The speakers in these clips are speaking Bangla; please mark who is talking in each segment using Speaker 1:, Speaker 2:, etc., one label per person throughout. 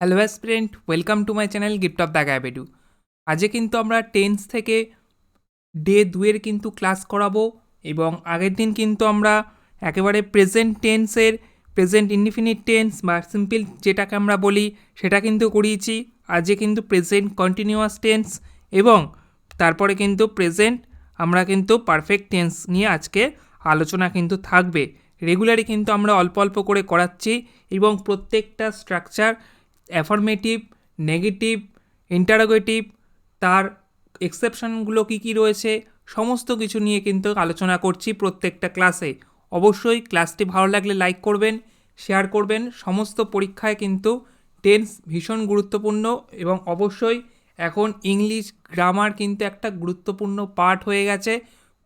Speaker 1: Hello aspirant, welcome to my channel gift of the গ্যাবেডু। আজকে কিন্তু আমরা টেন্স থেকে ডে 2 এর কিন্তু ক্লাস করাবো এবং আগের দিন কিন্তু আমরা একেবারে প্রেজেন্ট টেন্সের প্রেজেন্ট ইনডিফিনিট টেন্স বা সিম্পল যেটাকে আমরা বলি সেটা কিন্তু করিয়েছি। আজকে কিন্তু প্রেজেন্ট কন্টিনিউয়াস টেন্স এবং তারপরে কিন্তু প্রেজেন্ট আমরা কিন্তু পারফেক্ট টেন্স নিয়ে আজকে আলোচনা কিন্তু থাকবে। রেগুলারই কিন্তু আমরা অল্প অল্প করে করাচ্ছি এবং প্রত্যেকটা স্ট্রাকচার অ্যাফার্মেটিভ, নেগেটিভ, ইন্টারোগেটিভ, তার এক্সেপশনগুলো কী কী রয়েছে সমস্ত কিছু নিয়ে কিন্তু আলোচনা করছি প্রত্যেকটা ক্লাসে। অবশ্যই ক্লাসটি ভালো লাগলে লাইক করবেন, শেয়ার করবেন। সমস্ত পরীক্ষায় কিন্তু টেন্স ভীষণ গুরুত্বপূর্ণ এবং অবশ্যই এখন ইংলিশ গ্রামার কিন্তু একটা গুরুত্বপূর্ণ পার্ট হয়ে গেছে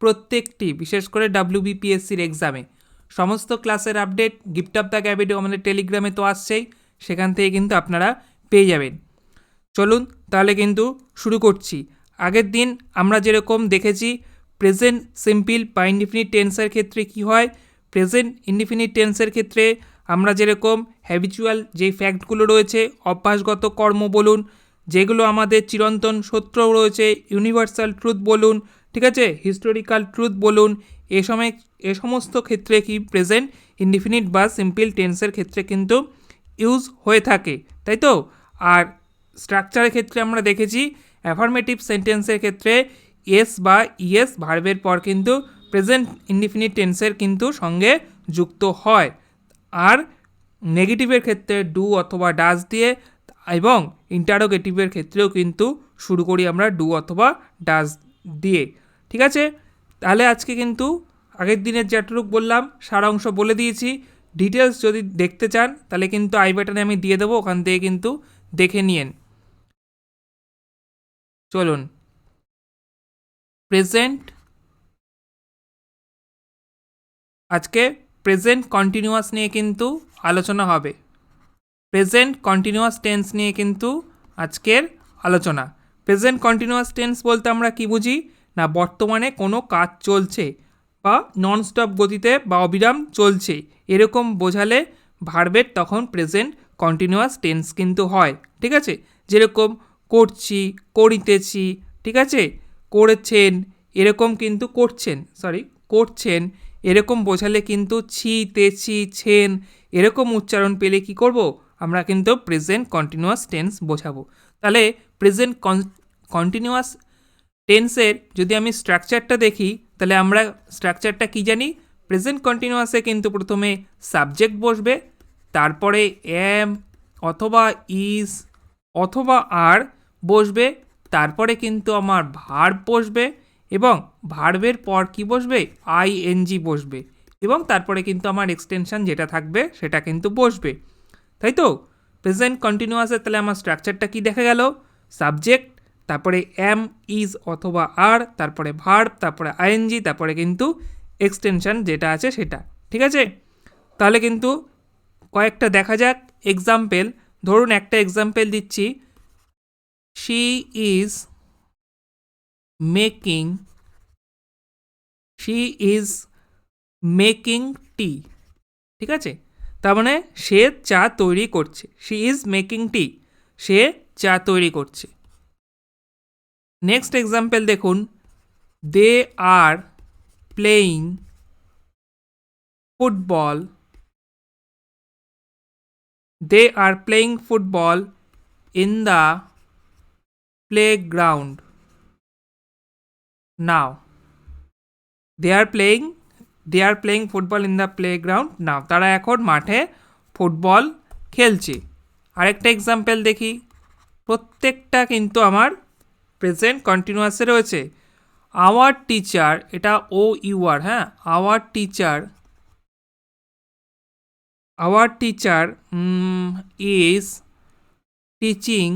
Speaker 1: প্রত্যেকটি, বিশেষ করে WBPSCর এক্সামে। সমস্ত ক্লাসের আপডেট গিফট অফ দ্য গ্যাবেডু আমাদের টেলিগ্রামে তো আসছেই, সেখান থেকে কিন্তু আপনারা পেয়ে যাবেন। চলুন তাহলে কিন্তু শুরু করছি। আগের দিন আমরা যেরকম দেখেছি প্রেজেন্ট সিম্পল বা ইনডিফিনিট টেন্সের ক্ষেত্রে কি হয়, প্রেজেন্ট ইনডিফিনিট টেন্সের ক্ষেত্রে আমরা যেরকম হ্যাবিচুয়াল যেই ফ্যাক্টগুলো রয়েছে, অভ্যাসগত কর্ম বলুন, যেগুলো আমাদের চিরন্তন সত্য রয়েছে, ইউনিভার্সাল ট্রুথ বলুন, ঠিক আছে, হিস্টোরিক্যাল ট্রুথ বলুন, এ সমস্ত ক্ষেত্রে কি প্রেজেন্ট ইনডিফিনিট বা সিম্পল টেন্সের ক্ষেত্রে কিন্তু ইউজ হয়ে থাকে, তাই তো। আর স্ট্রাকচারের ক্ষেত্রে আমরা দেখেছি অ্যাফার্মেটিভ সেন্টেন্সের ক্ষেত্রে এস বা ইএস ভার্বের পর কিন্তু প্রেজেন্ট ইনডিফিনিট টেন্সের কিন্তু সঙ্গে যুক্ত হয়। আর নেগেটিভের ক্ষেত্রে ডু অথবা ডাজ দিয়ে এবং ইন্টারোগেটিভের ক্ষেত্রেও কিন্তু শুরু করি আমরা ডু অথবা ডাজ দিয়ে, ঠিক আছে। তাহলে আজকে কিন্তু আগের দিনের যেটুকু বললাম সারাংশ বলে দিয়েছি। ডিটেলস যদি দেখতে চান তাহলে কিন্তু আই বাটনে আমি দিয়ে দেবো, ওখান থেকে কিন্তু দেখে নিন। চলুন, প্রেজেন্ট আজকে প্রেজেন্ট কন্টিনিউয়াস নিয়ে কিন্তু আলোচনা হবে। প্রেজেন্ট কন্টিনিউয়াস টেন্স নিয়ে কিন্তু আজকের আলোচনা। প্রেজেন্ট কন্টিনিউয়াস টেন্স বলতে আমরা কি বুঝি না, বর্তমানে কোনো কাজ চলছে বা ননস্টপ গতিতে বা অবিরাম চলছে এরকম বোঝালে ভার্বের তখন প্রেজেন্ট কন্টিনিউয়াস টেন্স কিন্তু হয়, ঠিক আছে। যেরকম করছি, করিতেছি, ঠিক আছে, করেছেন, এরকম কিন্তু করছেন এরকম বোঝালে কিন্তু ছি, তেছি, ছেন এরকম উচ্চারণ পেলে কি করব, আমরা কিন্তু প্রেজেন্ট কন্টিনিউয়াস টেন্স বোঝাবো। তাহলে প্রেজেন্ট কন্টিনিউয়াস টেন্সের যদি আমি স্ট্রাকচারটা দেখি তাহলে আমরা স্ট্রাকচারটা কি জানি, প্রেজেন্ট কন্টিনিউয়াসে কিন্তু প্রথমে সাবজেক্ট বসবে, তারপরে এম অথবা ইজ অথবা আর বসবে, তারপরে কিন্তু আমার ভার্ব বসবে এবং ভার্বের পর কি বসবে, আইএনজি বসবে এবং তারপরে কিন্তু আমার এক্সটেনশন যেটা থাকবে সেটা কিন্তু বসবে, তাই তো। প্রেজেন্ট কন্টিনিউয়াসের তাহলে আমার স্ট্রাকচারটা কি দেখা গেল, সাবজেক্ট, তারপরে এম ইজ অথবা আর, তারপরে ভার্ব, তারপরে আইএনজি, তারপরে কিন্তু এক্সটেনশন যেটা আছে সেটা, ঠিক আছে। তাহলে কিন্তু কয়েকটা দেখা যাক এক্সাম্পল। ধরুন একটা এক্সাম্পল দিচ্ছি, she is making she is making tea, ঠিক আছে। তার মানে সে চা তৈরি করছে, শি ইজ মেকিং টি, সে চা তৈরি করছে। নেক্সট এক্সাম্পল দেখুন, they are playing football they are playing football in the playground now. They are playing football in the playground now, তারা এখন মাঠে ফুটবল খেলছে। আরেকটা এক্সাম্পল দেখি, প্রত্যেকটা কিন্তু আমার প্রেজেন্ট কন্টিনিউয়াসে রয়েছে। আওয়ার টিচার, এটা ও ইউ আর, হ্যাঁ, our teacher is teaching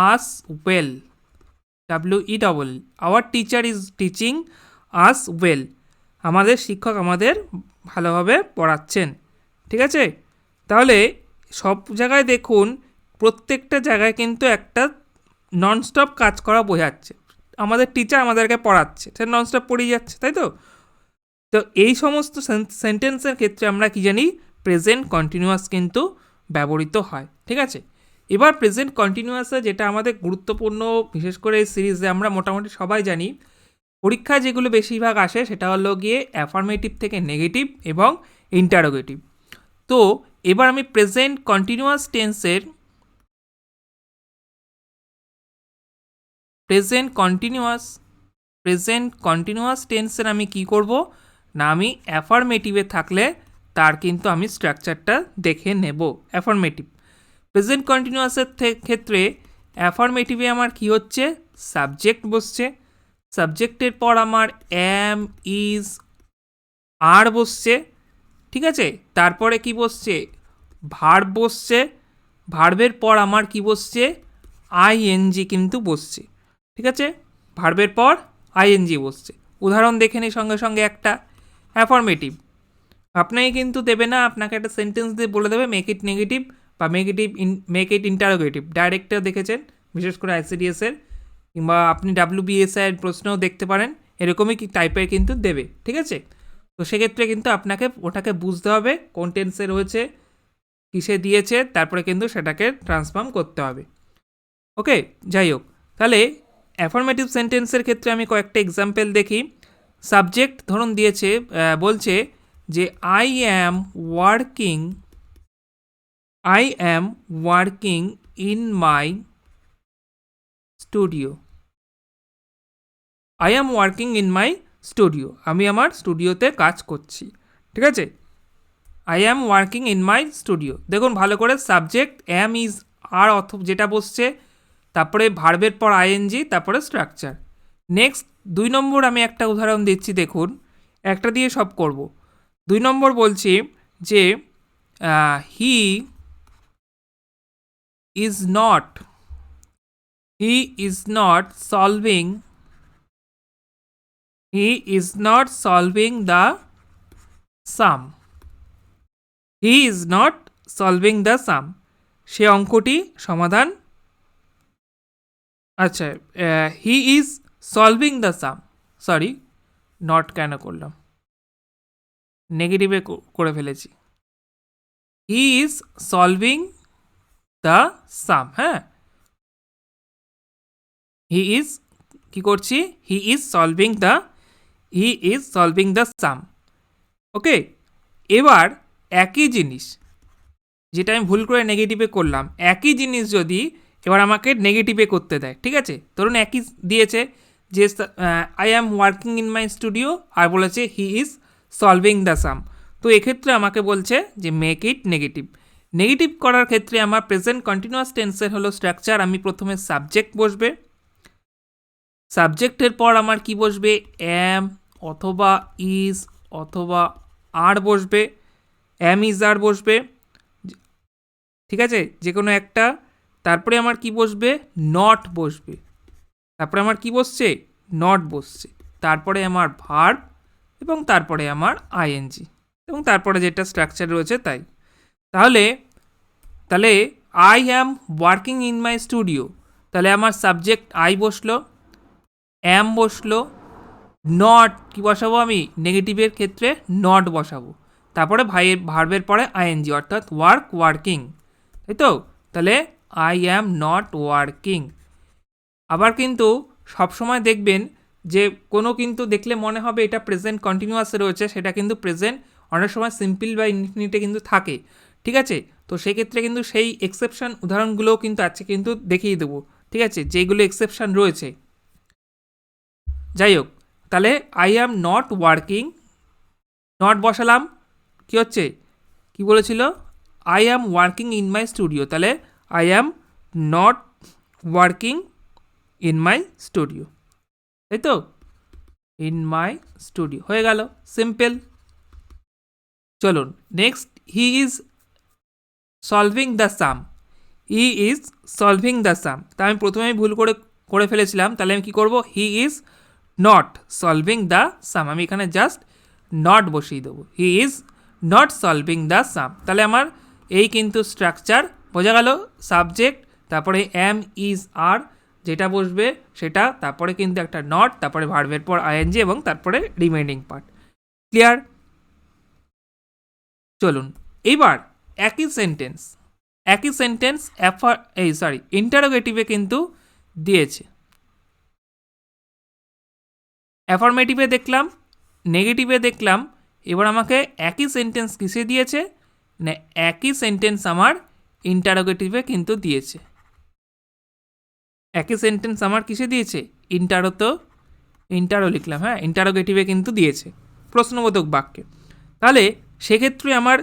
Speaker 1: us well, WE, our teacher is teaching us well, আমাদের শিক্ষক আমাদের ভালোভাবে পড়াচ্ছেন, ঠিক আছে। তাহলে সব জায়গায় দেখুন প্রত্যেকটা জায়গায় কিন্তু একটা ননস্টপ কাজ করা বোঝাচ্ছে, আমাদের টিচার আমাদেরকে পড়াচ্ছে, সে ননস্টপ পড়িয়ে যাচ্ছে, তাই তো। তো এই সমস্ত সেন্টেন্সের ক্ষেত্রে আমরা কি জানি, প্রেজেন্ট কন্টিনিউয়াস কিন্তু ব্যবহৃত হয়। ঠিক আছে, এবার প্রেজেন্ট কন্টিনিউয়াসে যেটা আমাদের গুরুত্বপূর্ণ, বিশেষ করে এই সিরিজে আমরা মোটামুটি সবাই জানি, পরীক্ষায় যেগুলো বেশিরভাগ আসে সেটা হলো গিয়ে অ্যাফার্মেটিভ থেকে নেগেটিভ এবং ইন্টারোগেটিভ। তো এবার আমি প্রেজেন্ট কন্টিনিউয়াস টেন্সের আমি কি করব না, আমি অ্যাফার্মেটিভে থাকলে তার কিন্তু আমি স্ট্রাকচারটা দেখে নেব। প্রেজেন্ট কন্টিনিউয়াসের ক্ষেত্রে অ্যাফার্মেটিভে আমার কি হচ্ছে, সাবজেক্ট বসছে, সাবজেক্টের পর আমার অ্যাম, ইজ, আর বসছে। ঠিক আছে, তারপরে কি বসছে, ভার্ব বসছে, ভার্বের পর আমার কি বসছে, আইএনজি কিন্তু বসছে। ঠিক আছে, ভার্বের পর আইএনজি বসছে। উদাহরণ দেখে নিই সঙ্গে সঙ্গে একটা। অ্যাফার্মেটিভ আপনাকে কিন্তু দেবে না, আপনাকে একটা সেন্টেন্স দিয়ে বলে দেবে মেক ইট নেগেটিভ বা মেক ইট ইন্টারোগেটিভ। ডাইরেক্টও দেখেছেন, বিশেষ করে আইসিডিএসের, কিংবা আপনি ডাব্লিউবিএসআইয়ের প্রশ্নও দেখতে পারেন, এরকমই কি টাইপের কিন্তু দেবে। ঠিক আছে, তো সেক্ষেত্রে কিন্তু আপনাকে ওটাকে বুঝতে হবে কোন টেন্সে রয়েছে, কিসে দিয়েছে, তারপরে কিন্তু সেটাকে ট্রান্সফর্ম করতে হবে। ওকে, যাই হোক, তাহলে অ্যাফার্মেটিভ সেন্টেন্সের ক্ষেত্রে আমি কয়েকটা এক্সাম্পল দেখি। সাবজেক্ট ধরুন দিয়েছে, বলছে যে I am working in my studio. I am working in my studio, আমি আমার স্টুডিওতে কাজ করছি। ঠিক আছে, I am working in my studio. দেখুন ভালো করে, সাবজেক্ট অ্যাম, ইজ, আর যেটা বসছে, তারপরে ভার্বের পর আইএনজি, তারপরে স্ট্রাকচার। নেক্সট 2 নম্বর আমি একটা উদাহরণ দিচ্ছি, দেখুন একটা দিয়ে সব করব। 2 নম্বর বলছি যে he is not solving the sum. He is not solving the sum, সে অঙ্কটি সমাধান, আচ্ছা, he is solving the sum, sorry not কেন করলাম, নেগেটিভে করে ফেলেছি। He is solving the sum, হ্যাঁ, হি ইজ কি করছি, he is solving the sum. Okay, এবার একই জিনিস যেটা আমি ভুল করে নেগেটিভে করলাম, একই জিনিস যদি এবার আমাকে নেগেটিভে করতে দেয়, ঠিক আছে, ধরুন একই দিয়েছে যে I am working in my studio, আর বলেছে he is solving the sum. তো এক্ষেত্রে আমাকে বলছে যে মেক ইট নেগেটিভ করার ক্ষেত্রে আমার প্রেজেন্ট কন্টিনিউয়াস টেন্সের হলো স্ট্রাকচার, আমি প্রথমে সাবজেক্ট বসবে, সাবজেক্টের পর আমার কি বসবে, অ্যাম অথবা ইজ অথবা আর বসবে, অ্যাম, ইজ, আর বসবে, ঠিক আছে, যে কোনো একটা। তারপরে আমার কি বসবে, নট বসবে, তারপরে আমার কি বসছে, নট বসছে, তারপরে আমার ভার্ব, এবং তারপরে আমার আইএনজি, এবং তারপরে যেটা স্ট্রাকচার রয়েছে তাই। তাহলে I am working in my studio, তাহলে আমার সাবজেক্ট আই বসলো, অ্যাম বসলো, নট কি বসাবো আমি, নেগেটিভের ক্ষেত্রে নট বসাবো, তারপরে ভার্বের পরে আইএনজি, অর্থাৎ ওয়ার্কিং, তাই তো। তাহলে আই অ্যাম নট ওয়ার্কিং। আবার কিন্তু সবসময় দেখবেন যে কোনো কিন্তু দেখলে মনে হবে এটা প্রেজেন্ট কন্টিনিউয়াসে রয়েছে, সেটা কিন্তু প্রেজেন্ট অনেক সময় সিম্পল বা ইনফিনিটে কিন্তু থাকে। ঠিক আছে, তো সেক্ষেত্রে কিন্তু সেই এক্সেপশন উদাহরণগুলোও কিন্তু আছে, কিন্তু দেখিয়ে দেবো, ঠিক আছে, যেগুলো এক্সেপশন রয়েছে। যাই হোক, তাহলে I am not working, not বসালাম, কি হচ্ছে, কি বলেছিল, I am working in my studio, তাহলে I am not working in my studio, তাই তো, ইন মাই স্টুডিও হয়ে গেল, সিম্পল। চলুন next, he is solving the sum, তা আমি প্রথমেই ভুল করে ফেলেছিলাম, তাহলে আমি কী করবো, he is not solving the sum, আমি এখানে জাস্ট নট বসিয়ে দেবো, he is not solving the sum. তাহলে আমার এই কিন্তু স্ট্রাকচার বোঝা গেল, সাবজেক্ট, তারপরে অ্যাম, ইজ, আর যেটা বসবে সেটা, তারপরে কিন্তু একটা নট, তারপরে ভার্বের পর আইএনজি, এবং তারপরে রিমেইনিং পার্ট। ক্লিয়ার? চলুন এবার একই সেন্টেন্স ইন্টারোগেটিভে কিন্তু দিয়েছে। অ্যাফার্মেটিভে দেখলাম, নেগেটিভে দেখলাম, এবার আমাকে একই সেন্টেন্স কিসে দিয়েছে না একই সেন্টেন্স আমার ইন্টারোগেটিভে কিন্তু দিয়েছে। একই সেন্টেন্স আমার কিসে দিয়েছে ইন্টারো লিখলাম, হ্যাঁ ইন্টারোগেটিভে কিন্তু দিয়েছে প্রশ্নবোধক বাক্যে। তাহলে সেক্ষেত্রে আমার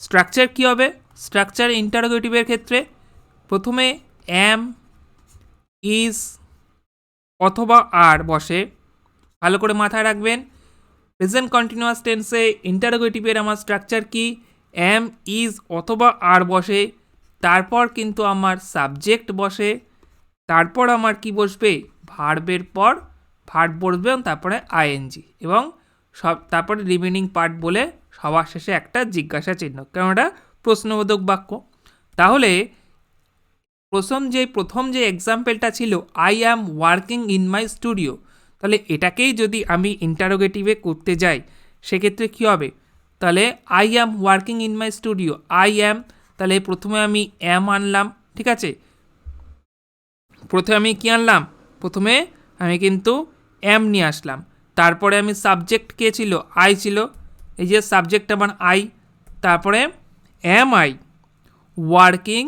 Speaker 1: স্ট্রাকচার কী হবে? স্ট্রাকচার ইন্টারোগেটিভের ক্ষেত্রে প্রথমে অ্যাম, ইজ অথবা আর বসে। ভালো করে মাথায় রাখবেন, প্রেজেন্ট কন্টিনিউয়াস টেন্সে ইন্টারোগেটিভের আমার স্ট্রাকচার কি? অ্যাম, ইজ অথবা আর বসে, তারপর কিন্তু আমার সাবজেক্ট বসে, তারপর আমার কি বসবে? ভার্বের পর ভার্ব বসবে এবং তারপরে আইএনজি, এবং তারপরে রিমেনিং পার্ট বলে সবার শেষে একটা জিজ্ঞাসা চিহ্ন, কারণ এটা প্রশ্নবোধক বাক্য। তাহলে প্রথম যে এক্সাম্পলটা ছিল I am working in my studio, তাহলে এটাকেই যদি আমি ইন্টারোগেটিভে করতে যাই সেক্ষেত্রে কী হবে? তাহলে I am working in my studio, I am, তাহলে প্রথমে আমি অ্যাম আনলাম, ঠিক আছে, প্রথমে আমি কী আনলাম? প্রথমে আমি কিন্তু অ্যাম নিয়ে আসলাম, তারপরে আমি সাবজেক্ট কে ছিল? আই ছিল, এই যে সাবজেক্ট আমার আই, তারপরে am I working,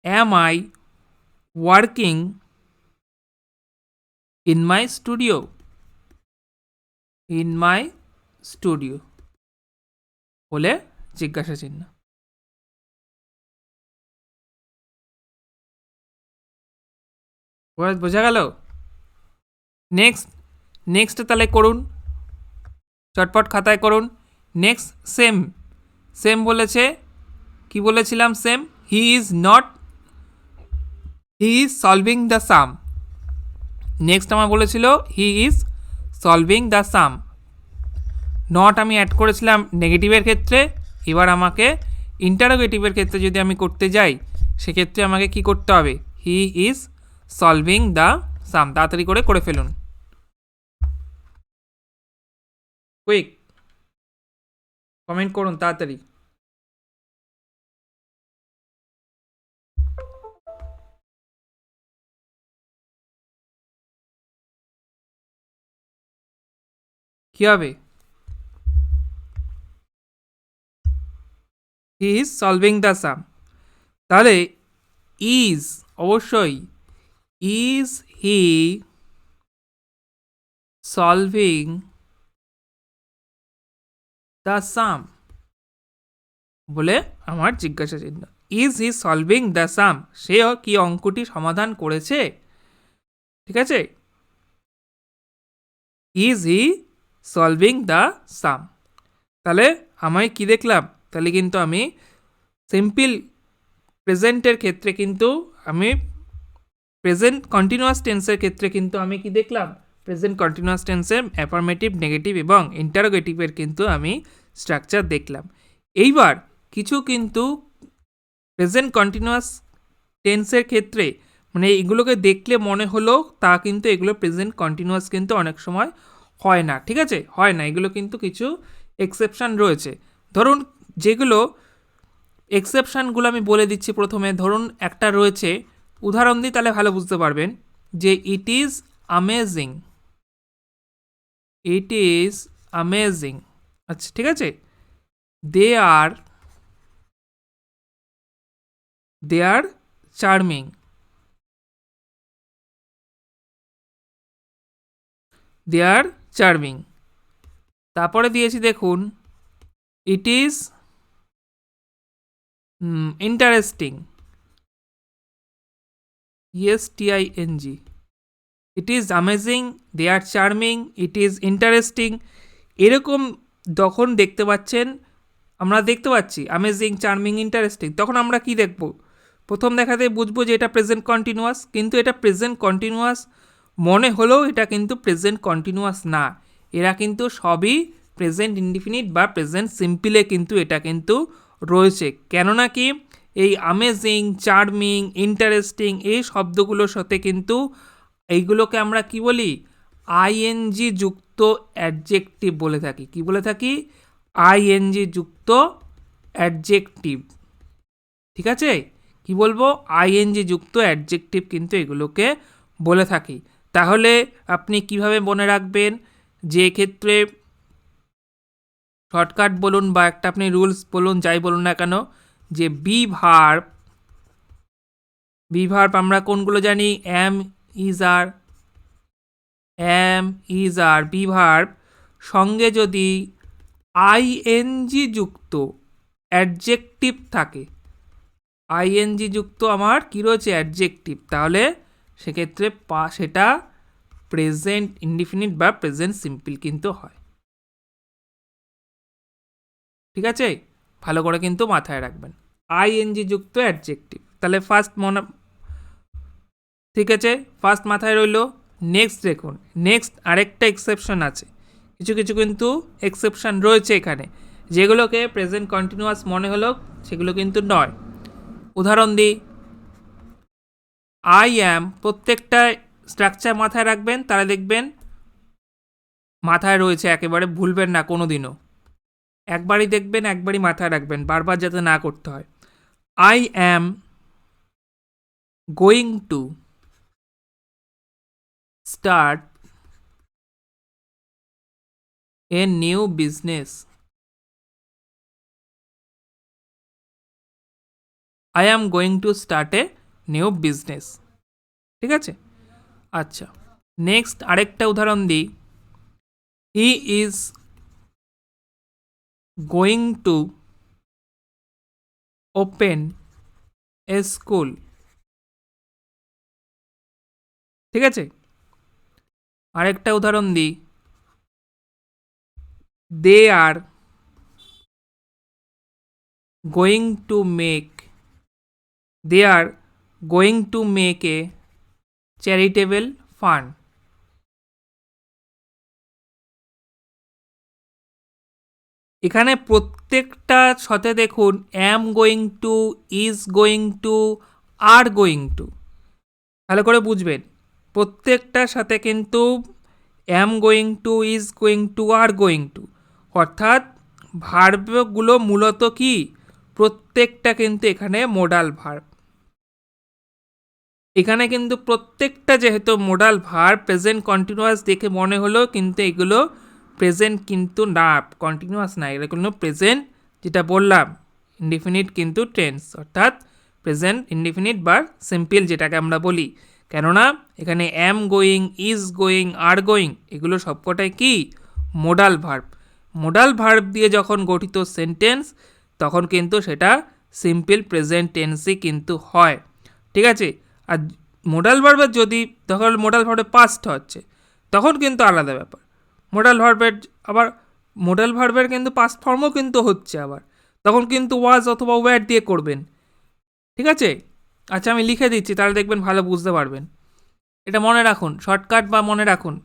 Speaker 1: am I working in my studio? In my studio বলে জিজ্ঞাসা চিহ্ন। বোঝা গেল? নেক্সট তাহলে করুন, চটপট খাতায় করুন। নেক্সট সেম বলেছে, কি বলেছিলাম? Same, he is solving the some. Next আমার বলেছিল হি is solving the some, not আমি অ্যাড করেছিলাম নেগেটিভের ক্ষেত্রে। এবার আমাকে ইন্টারোগেটিভের ক্ষেত্রে যদি আমি করতে যাই সেক্ষেত্রে আমাকে কি করতে হবে? হি ইজ সলভিং দ্য সাম। তাড়াতাড়ি করে ফেলুন, কুইক কমেন্ট করুন তাড়াতাড়ি। কি হবে? হি ইজ সলভিং দ্য সাম। তাহলে ইজ, অবশ্যই ইজ হি সলভিং দ্য সাম বলে আমার জিজ্ঞাসা চিহ্ন। Is he solving the sum, সে কি অঙ্কটি সমাধান করেছে? ঠিক আছে, is he solving the sum. তাহলে আমি কি দেখলাম? তাহলে কিন্তু আমি সিম্পল প্রেজেন্টের ক্ষেত্রে কিন্তু আমি প্রেজেন্ট কন্টিনিউয়াস টেন্সের ক্ষেত্রে কিন্তু আমি কি দেখলাম? প্রেজেন্ট কন্টিনিউয়াস টেন্সের অ্যাফার্মেটিভ, নেগেটিভ এবং ইন্টারোগেটিভের কিন্তু আমি স্ট্রাকচার দেখলাম। এইবার কিছু কিন্তু প্রেজেন্ট কন্টিনিউয়াস টেন্সের ক্ষেত্রে মানে এগুলোকে দেখলে মনে হলো তা কিন্তু এগুলো প্রেজেন্ট কন্টিনিউয়াস কিন্তু অনেক সময় হয় না, ঠিক আছে, হয় না, এগুলো কিন্তু কিছু এক্সেপশান রয়েছে। ধরুন যেগুলো এক্সেপশানগুলো আমি বলে দিচ্ছি প্রথমে। ধরুন একটা রয়েছে, উদাহরণ দিই তাহলে ভালো বুঝতে পারবেন, যে ইট is amazing, it is amazing, আচ্ছা ঠিক আছে, দে are charming, they are charming. তারপরে দিয়েছি দেখুন, it is interesting, ESTING, it is amazing, they are charming, it is interesting. এরকম যখন দেখতে পাচ্ছেন, আমরা দেখতে পাচ্ছি অ্যামেজিং, চার্মিং, ইন্টারেস্টিং, তখন আমরা কি দেখব? প্রথম দেখাতে বুঝবো যে এটা প্রেজেন্ট কন্টিনিউয়াস, কিন্তু এটা প্রেজেন্ট কন্টিনিউয়াস মনে হলেও এটা কিন্তু প্রেজেন্ট কন্টিনিউয়াস না, এরা কিন্তু সবই প্রেজেন্ট ইনডিফিনিট বা প্রেজেন্ট সিম্পলে কিন্তু এটা কিন্তু রয়েছে। কেননা কি এই অ্যামেজিং, চার্মিং, ইন্টারেস্টিং এই শব্দগুলোর সাথে কিন্তু এইগুলোকে আমরা কি বলি? আইএনজি যুক্ত অ্যাডজেক্টিভ বলে থাকি। কি বলে থাকি? আইএনজি যুক্ত অ্যাডজেক্টিভ। ঠিক আছে, কি বলবো, আইএনজি যুক্ত অ্যাডজেক্টিভ কিন্তু এগুলোকে বলে থাকি। তাহলে আপনি কিভাবে মনে রাখবেন, যে ক্ষেত্রে শর্টকাট বলুন বা একটা আপনি রুলস বলুন, যাই বলুন না কেন, যে বি ভার্ব আমরা কোনগুলো জানি, am, is are be verb সঙ্গে যদি আইএনজি যুক্ত অ্যাডজেক্টিভ থাকে, আইএনজি যুক্ত আমার কী রয়েছে, অ্যাডজেক্টিভ, তাহলে সেক্ষেত্রে সেটা প্রেজেন্ট ইনডিফিনিট বা প্রেজেন্ট সিম্পল কিন্তু হয়। ঠিক আছে, ভালো করে কিন্তু মাথায় রাখবেন, আইএনজি যুক্ত অ্যাডজেক্টিভ। তাহলে ফার্স্ট ঠিক আছে, ফার্স্ট মাথায় রইল। নেক্সট দেখুন, নেক্সট আরেকটা এক্সেপশন আছে, কিছু কিছু কিন্তু এক্সেপশন রয়েছে এখানে, যেগুলোকে প্রেজেন্ট কন্টিনিউয়াস মনে হলো সেগুলো কিন্তু নয়। উদাহরণ দিই, আই অ্যাম, প্রত্যেকটা স্ট্রাকচার মাথায় রাখবেন, তাহলে দেখবেন মাথায় রয়েছে, একেবারে ভুলবেন না কোনো দিনও। একবারই দেখবেন, একবারই মাথায় রাখবেন, বারবার যাতে না করতে হয়। I am going to start a new business. I am going to start a new business. ঠিক আছে, আচ্ছা, নেক্সট আরেকটা উদাহরণ দিই, he is going to open a school. ঠিক আছে, আরেকটা উদাহরণ দিই, they are going to make they are going to make a charitable fund. এখানে প্রত্যেকটা সাথে দেখুন am going to, is going to, are going to, ভালো করে বুঝবেন, প্রত্যেকটার সাথে কিন্তু অ্যাম going to, is going to, are going two, অর্থাৎ ভার্বগুলো মূলত কি, প্রত্যেকটা কিন্তু এখানে মোডাল ভার্ব। এখানে কিন্তু প্রত্যেকটা যেহেতু মোডাল ভার্ব, প্রেজেন্ট কন্টিনিউয়াস দেখে মনে হলো, কিন্তু এগুলো প্রেজেন্ট কিন্তু না, কন্টিনিউয়াস না, এগুলো প্রেজেন্ট, যেটা বললাম ইনডিফিনিট কিন্তু টেন্স, অর্থাৎ প্রেজেন্ট ইনডিফিনিট বা সিম্পল যেটাকে আমরা বলি। কেননা এখানে am going, is going, are going, এগুলো সবকটাই কি, মোডাল ভার্ব। মোডাল ভার্ব দিয়ে যখন গঠিত সেন্টেন্স, তখন কিন্তু সেটা সিম্পল প্রেজেন্ট টেন্সই কিন্তু হয়। ঠিক আছে, আর মোডাল ভার্বের যদি তখন মোডাল ভার্বের পাস্ট হচ্ছে, তখন কিন্তু আলাদা ব্যাপার। মোডাল ভার্বের আবার মোডাল ভার্বের কিন্তু পাস্ট ফর্মও কিন্তু হচ্ছে, আবার তখন কিন্তু ওয়াজ অথবা ওয়্যার দিয়ে করবেন। ঠিক আছে, আচ্ছা আমি লিখে দিচ্ছি, তাহলে দেখবেন ভালো বুঝতে পারবেন। এটা মনে রাখুন, শর্টকাট বা মনে রাখুন,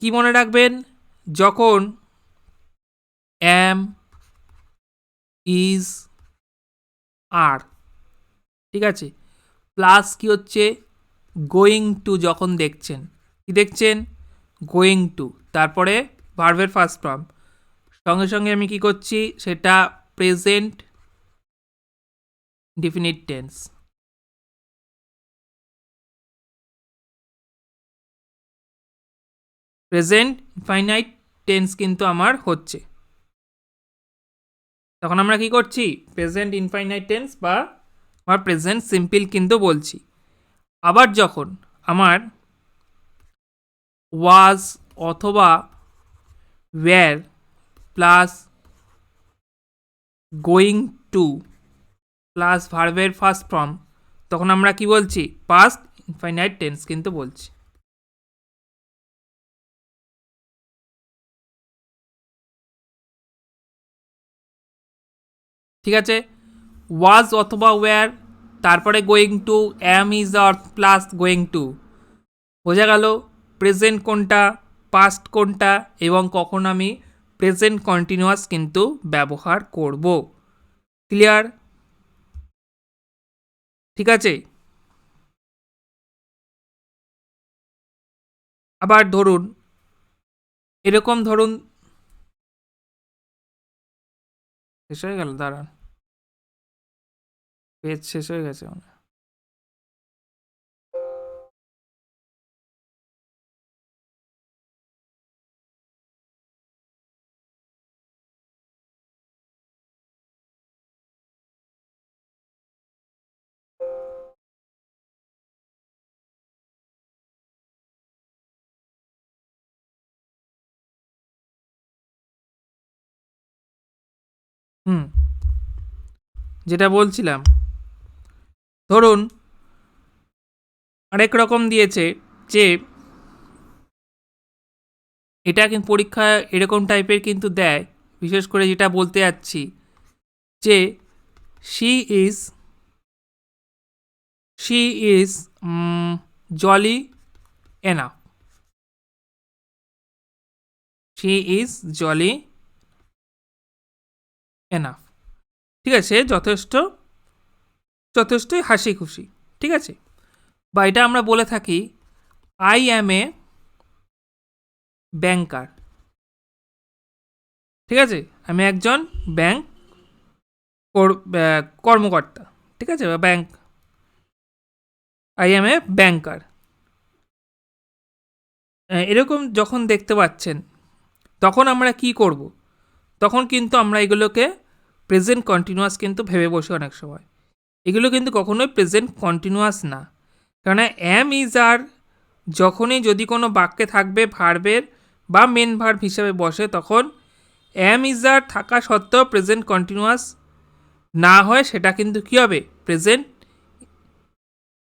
Speaker 1: কি মনে রাখবেন, যখন অ্যাম, ইজ, আর, ঠিক আছে, প্লাস কি হচ্ছে, গোয়িং টু, যখন দেখছেন, কি দেখছেন, গোয়িং টু, তারপরে ভার্বের ফার্স্ট ফর্ম, সঙ্গে সঙ্গে আমি কি করছি, সেটা present definite tense. Present infinite tense কিন্তু আমার হচ্ছে, তখন আমরা কি করছি, প্রেজেন্ট ইনফাইনাইট টেন্স বা আমার প্রেজেন্ট সিম্পল কিন্তু বলছি। আবার যখন আমার ওয়াজ অথবা were plus going to plus ভার্বের ফার্স্ট ফর্ম, তখন আমরা কি বলছি, পাস্ট ইনফাইনাইট টেন্স কিন্তু বলছি। ঠিক আছে, ওয়াজ অথবা ওয়্যার, তারপরে going to, am, is, are plus going to, বোঝা গেল প্রেজেন্ট কোনটা, পাস্ট কোনটা, এবং কখন আমি প্রেজেন্ট কন্টিনিউয়াস কিন্তু ব্যবহার করব। ক্লিয়ার? ঠিক আছে, আবার ধরুন, এরকম ধরুন শেষ হয়ে গেল, দাঁড়ান, পেজ শেষ হয়ে গেছে মানে। হুম, যেটা বলছিলাম, ধরুন আরেক রকম দিয়েছে যে এটা কিন্তু পরীক্ষা এরকম টাইপের কিন্তু দেয়, বিশেষ করে যেটা বলতে যাচ্ছি যে she is jolly enough, she is jolly enough, ঠিক আছে, যথেষ্টই হাসি খুশি, ঠিক আছে। বা এটা আমরা বলে থাকি আই অ্যাম এ ব্যাংকার, ঠিক আছে, আমি একজন ব্যাংক কর্মকর্তা, ঠিক আছে, বা ব্যাংক, আই অ্যাম এ ব্যাংকার। এরকম যখন দেখতে পাচ্ছেন তখন আমরা কি করব, তখন কিন্তু আমরা এগুলোকে প্রেজেন্ট কন্টিনিউয়াস কিন্তু ভেবে বসি অনেক সময়। এগুলো কিন্তু কখনোই প্রেজেন্ট কন্টিনিউয়াস না, কেননা অ্যাম ইজ আর যখনই যদি কোনো বাক্যে থাকবে ভার্বের বা মেন ভার্ব হিসাবে বসে, তখন অ্যাম ইজ আর থাকা সত্ত্বেও প্রেজেন্ট কন্টিনিউয়াস না হয় সেটা কিন্তু কী হবে, প্রেজেন্ট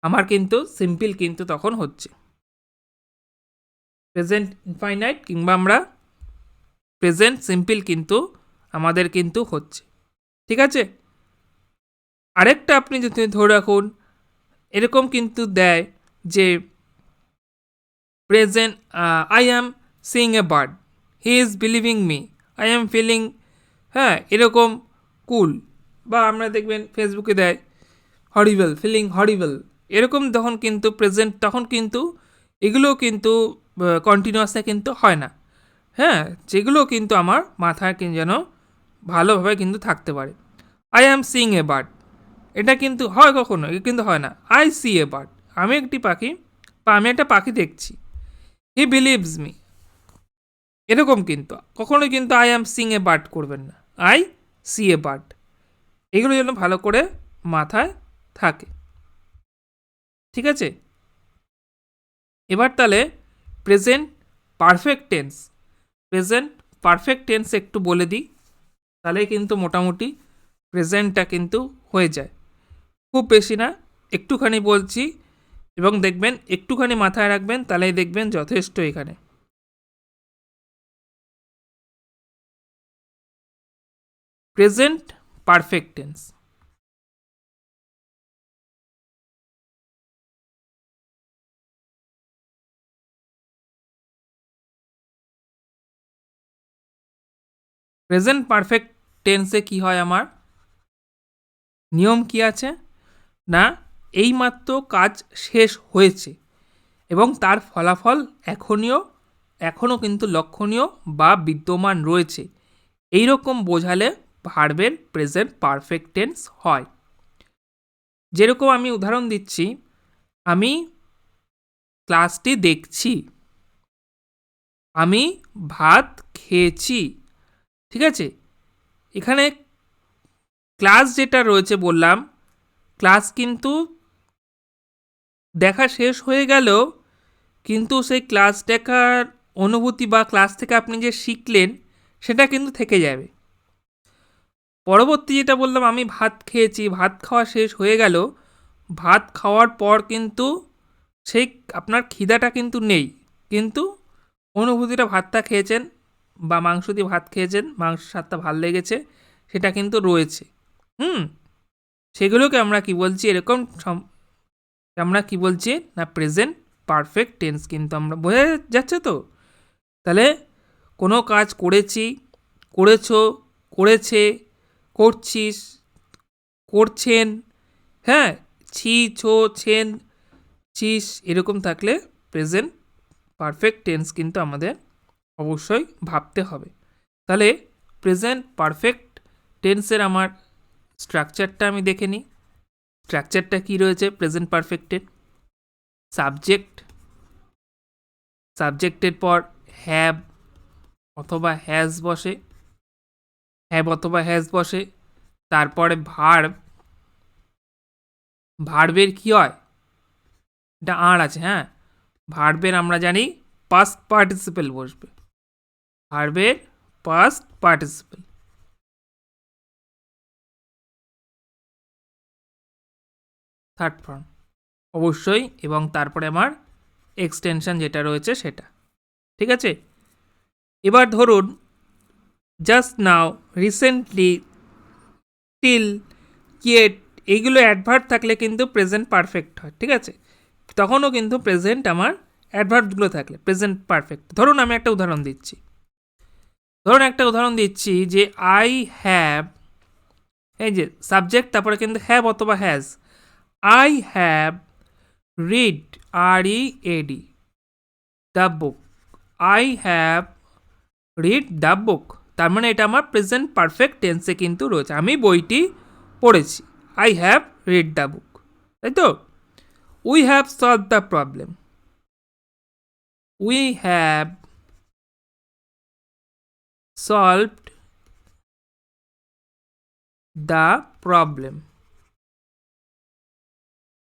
Speaker 1: আমার কিন্তু সিম্পল কিন্তু তখন হচ্ছে, প্রেজেন্ট ইনফাইনাইট কিংবা আমরা প্রেজেন্ট সিম্পল কিন্তু আমাদের কিন্তু হচ্ছে, ঠিক আছে। আরেকটা আপনি যদি ধরে রাখুন, এরকম কিন্তু দেয় যে present I am seeing a bird, he is believing me, I am feeling, হ্যাঁ, এরকম কুল, বা আমরা দেখবেন ফেসবুকে দেয় হরিবল, ফিলিং হরিবল, এরকম তখন কিন্তু প্রেজেন্ট, তখন কিন্তু এগুলো কিন্তু কন্টিনিউয়াসে কিন্তু হয় না, হ্যাঁ, যেগুলো কিন্তু আমার মাথায় যেন ভালোভাবে কিন্তু থাকতে পারে। I am seeing a bird, এটা কিন্তু হয় কখনো, এ কিন্তু হয় না। আই সি এ বার্ড, আমি একটি পাখি বা আমি একটা পাখি দেখছি। হি বিলিভস মি, এরকম কিন্তু কখনোই কিন্তু I am seeing a bird করবেন না, আই সি এ বার্ড, এগুলো যেন ভালো করে মাথায় থাকে, ঠিক আছে। এবার তাহলে present perfect tense, present perfect tense একটু বলে দিই, তাহলে কিন্তু মোটামুটি প্রেজেন্টটা কিন্তু হয়ে যায়, খুব বেশি না, একটুখানি বলছি, এবং দেখবেন একটুখানি মাথায় রাখবেন, তাহলেই দেখবেন যথেষ্ট। এখানে present perfect tense, present perfect টেন্সে কি হয়, আমার নিয়ম কি আছে না, এইমাত্র কাজ শেষ হয়েছে এবং তার ফলাফল এখনও কিন্তু লক্ষণীয় বা বিদ্যমান রয়েছে, এই রকম বোঝালে ভার্বের প্রেজেন্ট পারফেক্ট টেন্স হয়। যেরকম আমি উদাহরণ দিচ্ছি, আমি ক্লাসটি দেখছি, আমি ভাত খেয়েছি, ঠিক আছে। এখানে ক্লাস যেটা রয়েছে বললাম, ক্লাস কিন্তু দেখা শেষ হয়ে গেলেও কিন্তু সেই ক্লাস দেখার অনুভূতি বা ক্লাস থেকে আপনি যে শিখলেন সেটা কিন্তু থেকে যাবে। পরবর্তী যেটা বললাম, আমি ভাত খেয়েছি, ভাত খাওয়া শেষ হয়ে গেল, ভাত খাওয়ার পর কিন্তু সেই আপনার খিদাটা কিন্তু নেই, কিন্তু অনুভূতিটা, ভাতটা খেয়েছেন বা মাংস দিয়ে ভাত খেয়েছেন, মাংসের স্বাদটা ভাল লেগেছে, সেটা কিন্তু রয়েছে। হুম, সেগুলোকে আমরা কি বলছি, এরকম আমরা কি বলছি না, প্রেজেন্ট পারফেক্ট টেন্স কিন্তু আমরা, বোঝা যাচ্ছে তো। তাহলে কোনো কাজ করেছি, করেছো, করেছে, করছিস, করছেন, হ্যাঁ, ছি, ছো, ছেন, চিস, এরকম থাকলে প্রেজেন্ট পারফেক্ট টেন্স কিন্তু আমাদের অবশ্যই ভাবতে হবে। তাহলে প্রেজেন্ট পারফেক্ট টেন্সের আমার স্ট্রাকচারটা আমি দেখে নিই। স্ট্রাকচারটা কী রয়েছে প্রেজেন্ট পারফেক্টের? সাবজেক্টের পর হ্যাভ অথবা হ্যাজ বসে, তারপরে ভার্বের কি হয়, এটা আর আছে, হ্যাঁ, ভার্বের আমরা জানি পাস্ট পার্টিসিপেল বসবে, ভার্বের পাস্ট পার্টিসিপেল। থার্ড ফর্ম অবশ্যই, এবং তারপরে আমার এক্সটেনশন যেটা রয়েছে সেটা, ঠিক আছে। এবার ধরুন just now, recently, till, yet, এইগুলো অ্যাডভার্ব থাকলে কিন্তু প্রেজেন্ট পারফেক্ট হয়, ঠিক আছে। তখনও কিন্তু প্রেজেন্ট আমার অ্যাডভার্বগুলো থাকলে প্রেজেন্ট পারফেক্ট। ধরুন আমি একটা উদাহরণ দিচ্ছি, যে আই হ্যাভ, এই যে সাবজেক্ট, তারপরে কিন্তু হ্যাভ অথবা has, I have read, READ, the book, I have read the বুক, তার মানে এটা আমার প্রেজেন্ট পারফেক্ট টেন্সে কিন্তু রয়েছে, আমি বইটি পড়েছি, I have read the book, তাই তো। We have solve the problem, we have solved the problem,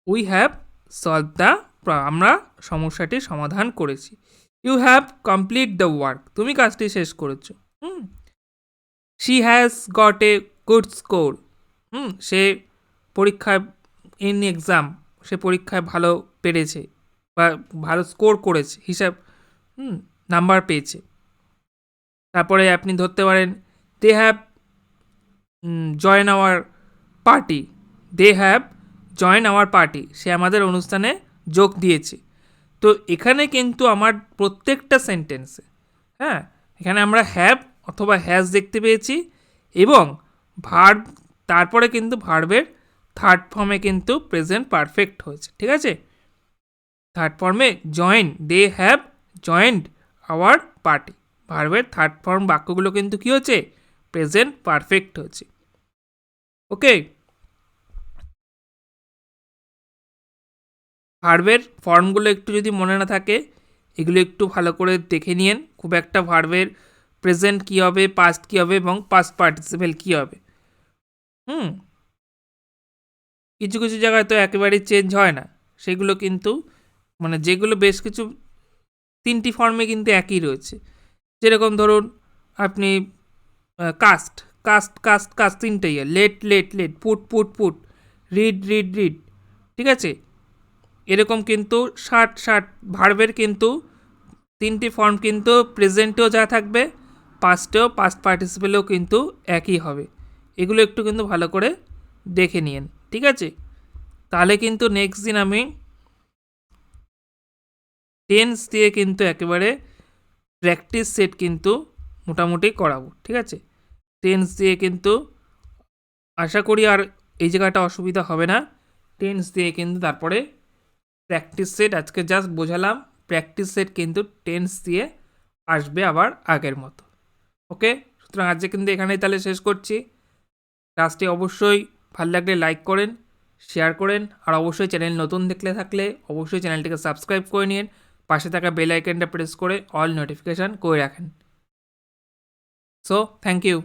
Speaker 1: we have solve the, আমরা সমস্যাটির সমাধান করেছি। You have complete the work, তুমি কাজটি শেষ করেছো। She has got a good score, সে পরীক্ষায়, ইন এক্সাম, সে পরীক্ষায় ভালো পেরেছে বা ভালো স্কোর করেছে, হিসাব নাম্বার পেয়েছে। তারপরে আপনি ধরতে পারেন they have join our party, সে আমাদের অনুষ্ঠানে যোগ দিয়েছে। তো এখানে কিন্তু আমার প্রত্যেকটা সেন্টেন্সে, হ্যাঁ, এখানে আমরা হ্যাভ অথবা হ্যাজ দেখতে পেয়েছি, এবং ভার্ব, তারপরে কিন্তু ভার্বের থার্ড ফর্মে কিন্তু প্রেজেন্ট পারফেক্ট হয়েছে, ঠিক আছে। থার্ড ফর্মে join, they have joined our party, ভার্বের থার্ড ফর্ম বাক্যগুলো কিন্তু কী হচ্ছে, প্রেজেন্ট পারফেক্ট হচ্ছে। ওকে, ভার্বের ফর্মগুলো একটু যদি মনে না থাকে, এগুলো একটু ভালো করে দেখে নিন, খুব একটা ভার্বের প্রেজেন্ট কী হবে, পাস্ট কী হবে, এবং পাস্ট পার্টিসিপেল কী হবে। কিছু কিছু জায়গায় তো একেবারেই চেঞ্জ হয় না, সেগুলো কিন্তু, মানে যেগুলো বেশ কিছু 3টি ফর্মে কিন্তু একই রয়েছে, যেরকম ধরুন আপনি কাস্ট, 3টেই, লেট, পুট, রিড, ঠিক আছে। এরকম কিন্তু 60 ভার্বের কিন্তু 3টি ফর্ম কিন্তু প্রেজেন্টেও যা থাকবে, পাস্টেও, পাস্ট পার্টিসিপেলেও কিন্তু একই হবে। এগুলো একটু কিন্তু ভালো করে দেখে নিন, ঠিক আছে। তাহলে কিন্তু নেক্সট দিন আমি টেন্স দিয়ে কিন্তু একেবারে প্র্যাকটিস সেট কিন্তু মোটামুটি করাবো, ঠিক আছে। টেন্স দিয়ে কিন্তু আশা করি আর এই জায়গাটা অসুবিধা হবে না। টেন্স দিয়ে কিন্তু তারপরে প্র্যাকটিস সেট, আজকে জাস্ট বোঝালাম, প্র্যাকটিস সেট কিন্তু টেন্স দিয়ে আসবে আবার আগের মতো। ওকে, সুতরাং আজকে কিন্তু এখানেই তাহলে শেষ করছি। ক্লাসটি অবশ্যই ভালো লাগলে লাইক করেন, শেয়ার করেন, আর অবশ্যই চ্যানেল নতুন দেখলে থাকলে অবশ্যই চ্যানেলটিকে সাবস্ক্রাইব করে নিন, পাশে থাকা বেল আইকনটা প্রেস করে অল নোটিফিকেশান করে রাখেন। So thank you.